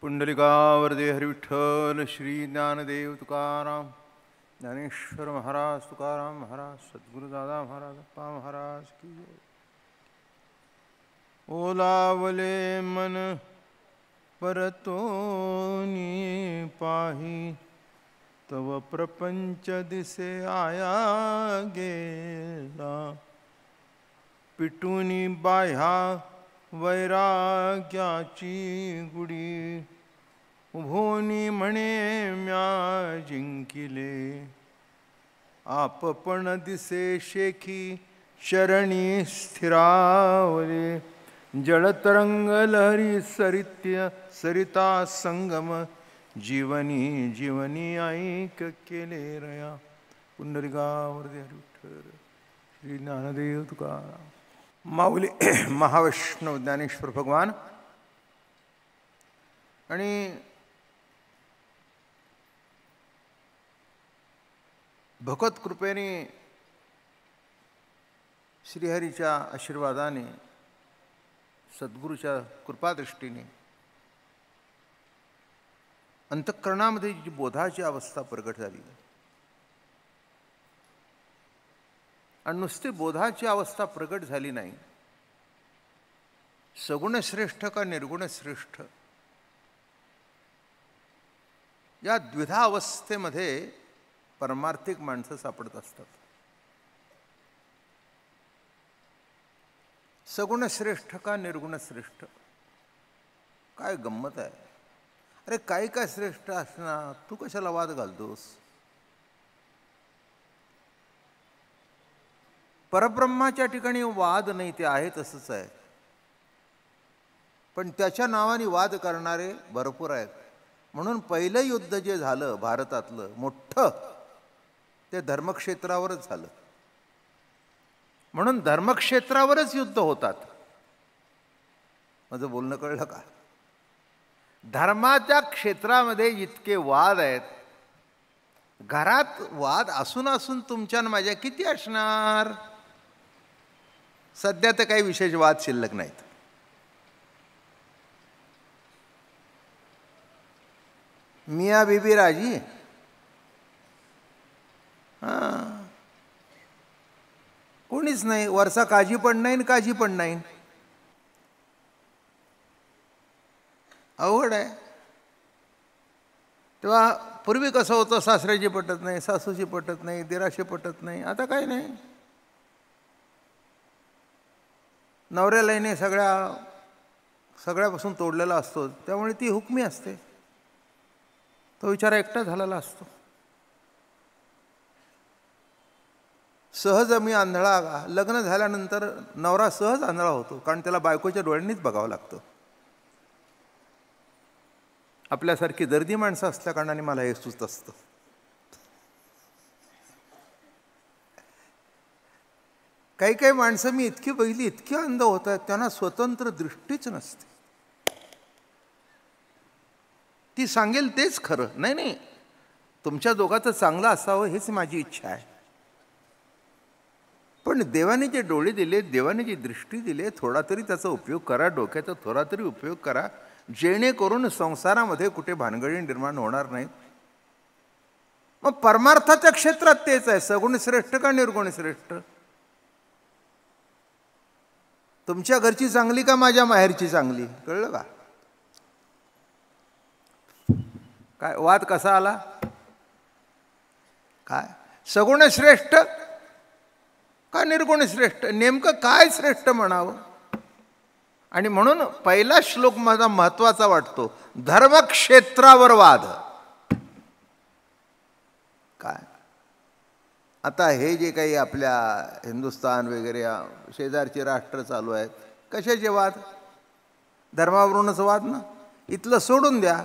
पुंडलिकावरदे हरिविठ्ठल श्री ज्ञानदेव तुकाराम ज्ञानेश्वर महाराज तुकाराम महाराज सद्गुरु दादा महाराज अप्पा महाराज की जय। ओलावले मन परतोनी पाही तव प्रपंच दिसे आया गेला पिटूनी बाह्या वैराग्याची गुडी उभोनी म्हणे म्या जिंकिले आपपण दिसे शेखी शरणी स्थिरावले जलतरंग लहरी सरिता संगम जीवनी जीवनी ऐक केले रया पुंडलिकावरदे हरिविठ्ठल श्री ज्ञानदेव तुकाराम। माऊली महावैष्णव ज्ञानेश्वर भगवान आणि भगवत कृपेने श्रीहरीच्या आशीर्वादाने सद्गुरूच्या कृपादृष्टीने अंतःकरणामध्ये जी बोधाची अवस्था प्रगट झाली आणि नुसती बोधाची अवस्था प्रगट झाली नाही, सगुण श्रेष्ठ का निर्गुण श्रेष्ठ या द्विधा अवस्थेमध्ये परमार्थिक माणसं सापडत असतात। सगुण श्रेष्ठ का निर्गुण श्रेष्ठ काय गंमत आहे। अरे काय काय श्रेष्ठ असणार, तू कशाला वाद घालतोस। परब्रह्माच्या ठिकाणी वाद नाही, ते आहे तसंच आहे, पण त्याच्या नावाने वाद करणारे भरपूर आहेत। म्हणून पहिलं युद्ध जे झालं भारतातलं मोठं ते धर्मक्षेत्रावरच झालं। म्हणून धर्मक्षेत्रावरच युद्ध होतात। माझं बोलणं कळलं का? धर्माच्या क्षेत्रामध्ये इतके वाद आहेत, घरात वाद असून असून तुमच्या माझ्या किती असणार। सध्या तर काही विशेष वाद शिल्लक नाहीत। मिया बीबी राजी, कोणीच नाही, वरचा काजी पण नाही आणि काजी पण नाही, अवघड आहे। तेव्हा पूर्वी कसं होतं, सासऱ्याची पटत नाही, सासूची पटत नाही, दिराशी पटत नाही, आता काही नाही। नवऱ्यालाही सगळ्यापासून तोडलेला असतो, त्यामुळे ती हुकमी असते, तो विचार एकटा झालेला असतो। सहज मी आंधळा, लग्न झाल्यानंतर नवरा सहज आंधळा होतो, कारण त्याला बायकोच्या डोळ्यांनीच बघावं लागतं। आपल्यासारखी दर्दी माणसं असल्या कारणाने मला हे सुचत असतं। काही काही माणसं मी इतकी बघितली, इतकी अंध होत आहेत, त्यांना स्वतंत्र दृष्टीच नसते। ती सांगेल तेच खरं, नाही नाही तुमच्या दोघांचं चांगलं असावं हेच माझी इच्छा आहे, पण देवाने जे डोळे दिले, देवाने जी दृष्टी दिली, थोडा तरी त्याचा उपयोग करा, डोक्याचा थोडा तरी उपयोग करा, जेणेकरून संसारामध्ये कुठे भानगडी निर्माण होणार नाहीत। मग परमार्थाच्या क्षेत्रात तेच आहे, सगुण श्रेष्ठ का निर्गुण श्रेष्ठ। तुमच्या घरची चांगली का माझ्या माहेरची चांगली, कळलं का? काय वाद कसा आला? काय सगुण श्रेष्ठ का निर्गुण श्रेष्ठ, नेमकं काय श्रेष्ठ म्हणावं? आणि म्हणून पहिला श्लोक माझा महत्वाचा वाटतो, धर्मक्षेत्रावर वाद। काय आता हे जे काही आपल्या हिंदुस्थान वगैरे शेजारचे राष्ट्र चालू आहेत, कशाचे वाद? धर्मावरूनच वाद ना। इथलं सोडून द्या,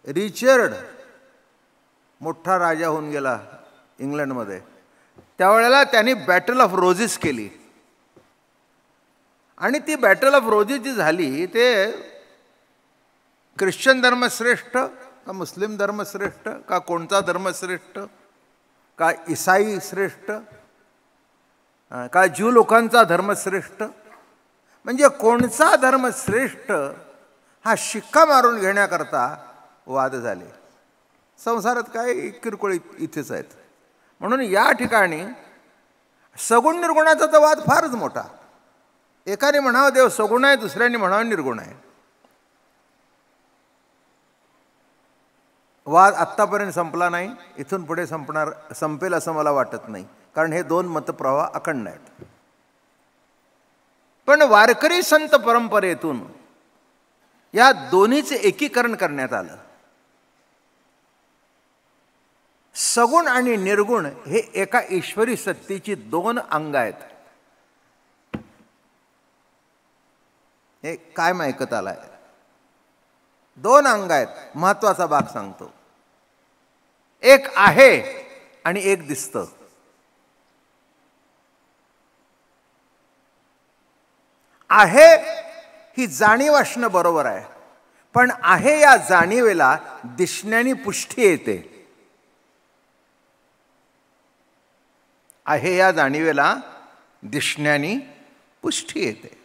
रिचर्ड मोठा राजा होऊन गेला इंग्लंडमध्ये, त्यावेळेला त्यांनी बॅटल ऑफ रोजेस केली, आणि ती बॅटल ऑफ रोजेस जी झाली ते ख्रिश्चन धर्म श्रेष्ठ का मुस्लिम धर्म श्रेष्ठ का कोणता धर्म श्रेष्ठ का ईसाई श्रेष्ठ का ज्यू लोकांचा धर्म श्रेष्ठ, म्हणजे कोणचा धर्म श्रेष्ठ हा शिक्का मारून घेण्याकरता वाद झाले. संसारात काय किरकोळ इथेच आहेत. म्हणून या ठिकाणी सगुण निर्गुणाचा तर वाद फारच मोठा. एकाने म्हणावं देव सगुण आहे, दुसऱ्याने म्हणावं निर्गुण आहे. वाद आत्तापर्यंत संपला नाही, इथून पुढे संपेल असं मला वाटत नाही, कारण हे दोन मतप्रवाह अखंड आहेत. पण वारकरी संत परंपरेतून या दोन्हीचे एकीकरण करण्यात आलं. सगुण आणि निर्गुण हे एका ईश्वरी सत्तेची दोन अंग आहेत. हे काय ऐकत आलाय? दोन अंग आहेत. महत्वाचा भाग सांगतो. एक आहे आणि एक दिसतं. आहे ही जाणीव असणं बरोबर आहे, पण आहे या जाणीवेला दिसण्याने पुष्टी येते. आहे या जाणीवेला दिसण्याने पुष्टी येते.